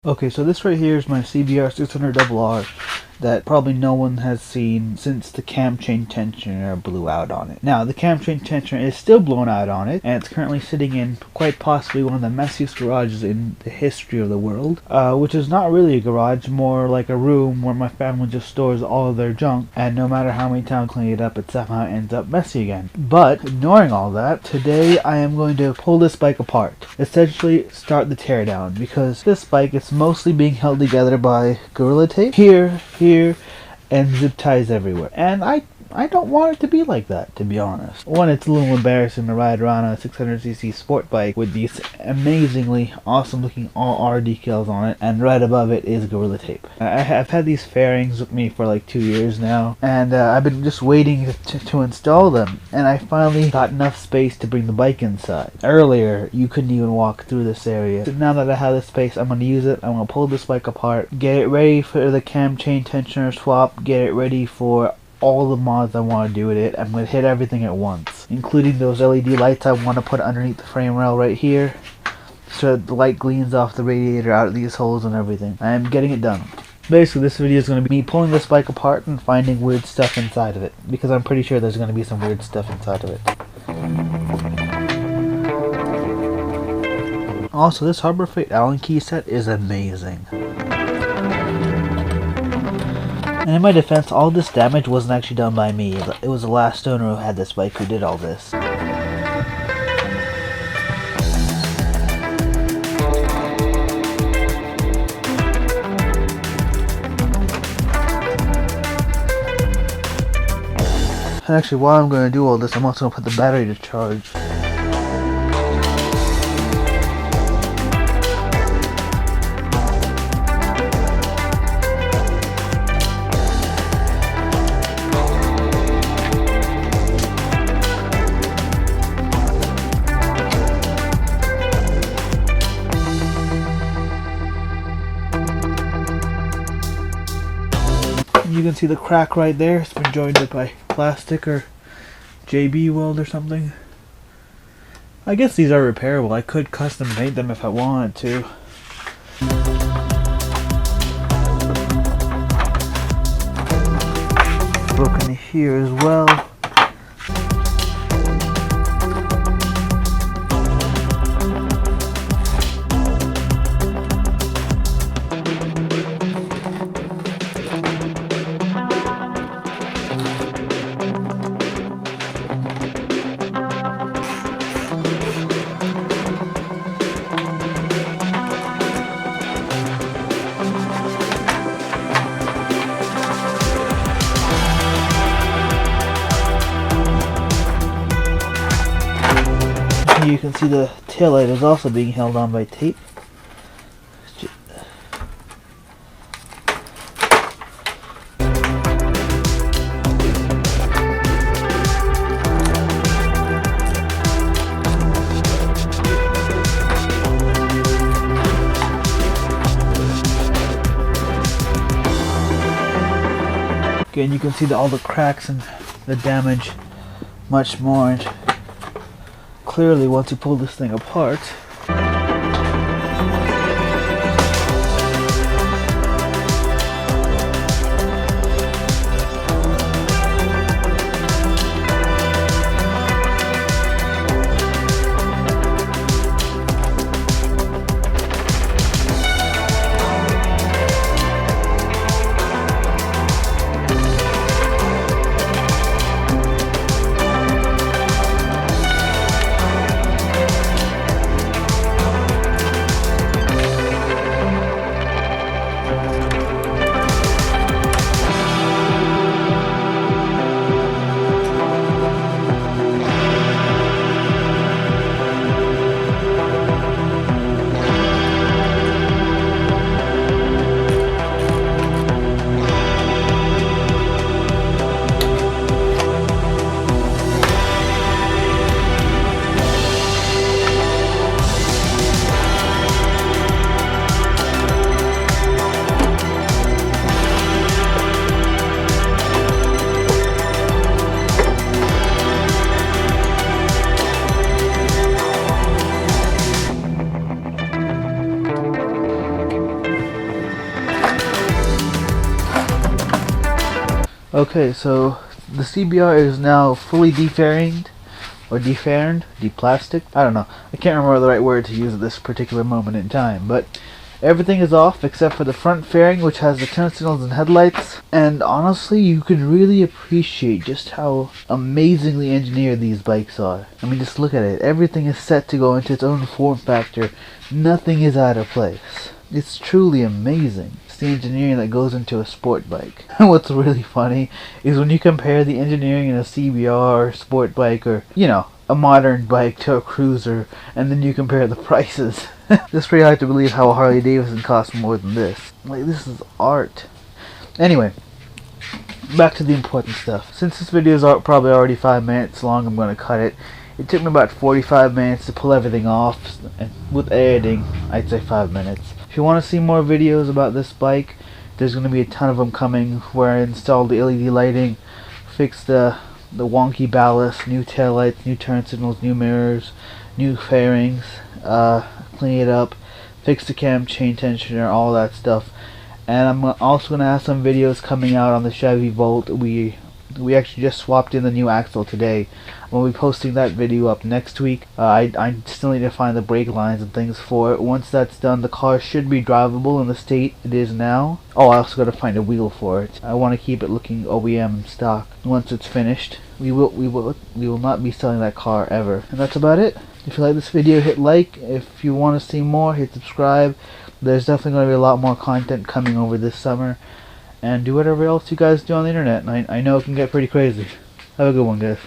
Okay, so this right here is my CBR600RR that probably no one has seen since the cam chain tensioner blew out on it. Now, the cam chain tensioner is still blown out on it, and it's currently sitting in quite possibly one of the messiest garages in the history of the world, which is not really a garage, more like a room where my family just stores all of their junk, and no matter how many times I clean it up, it somehow ends up messy again. But, ignoring all that, today I am going to pull this bike apart, essentially start the teardown, because this bike is mostly being held together by Gorilla Tape, here, and zip ties everywhere. And I don't want it to be like that, to be honest. One, it's a little embarrassing to ride around on a 600cc sport bike with these amazingly awesome looking all-R decals on it, and right above it is Gorilla Tape. I've had these fairings with me for like 2 years now, and I've been just waiting to install them, and I finally got enough space to bring the bike inside. Earlier, you couldn't even walk through this area. So now that I have the space, I'm going to use it. I'm going to pull this bike apart, get it ready for the cam chain tensioner swap, get it ready for all the mods I want to do with it. I'm going to hit everything at once, including those LED lights I want to put underneath the frame rail right here, so the light gleams off the radiator out of these holes and everything. I am getting it done. Basically, this video is going to be me pulling this bike apart and finding weird stuff inside of it, because I'm pretty sure there's going to be some weird stuff inside of it. Also, this Harbor Freight Allen key set is amazing. And in my defense, all this damage wasn't actually done by me. It was the last owner who had this bike who did all this. And actually, while I'm going to do all this, I'm also going to put the battery to charge. You can see the crack right there. It's been joined up by plastic or JB weld or something. I guess these are repairable. I could custom paint them if I wanted to. Broken here as well. You can see the taillight is also being held on by tape. Again, you can see all the cracks and the damage much more. And clearly, once you pull this thing apart, Okay, so the CBR is now fully defaringed, or deplastic. I don't know. I can't remember the right word to use at this particular moment in time, but everything is off except for the front fairing, which has the turn signals and headlights. And honestly, you can really appreciate just how amazingly engineered these bikes are. I mean, just look at it. Everything is set to go into its own form factor. Nothing is out of place. It's truly amazing. It's the engineering that goes into a sport bike. What's really funny is when you compare the engineering in a CBR sport bike, or, you know, a modern bike to a cruiser, and then you compare the prices. It's pretty hard to believe how a Harley Davidson costs more than this. Like, this is art. Anyway, back to the important stuff. Since this video is probably already 5 minutes long, I'm going to cut it. It took me about 45 minutes to pull everything off, and with editing, I'd say 5 minutes. If you want to see more videos about this bike, there's going to be a ton of them coming, where I installed the LED lighting, fixed the wonky ballast, new taillights, new turn signals, new mirrors, new fairings, clean it up, fix the cam chain tensioner, all that stuff. And I'm also going to have some videos coming out on the Chevy Volt. We actually just swapped in the new axle today. I'm going to be posting that video up next week. I still need to find the brake lines and things for it. Once that's done, the car should be drivable in the state it is now. Oh, I also got to find a wheel for it. I want to keep it looking OEM stock. Once it's finished, we will not be selling that car ever. And that's about it. If you like this video, hit like. If you want to see more, hit subscribe. There's definitely going to be a lot more content coming over this summer. And do whatever else you guys do on the internet. And I know it can get pretty crazy. Have a good one, guys.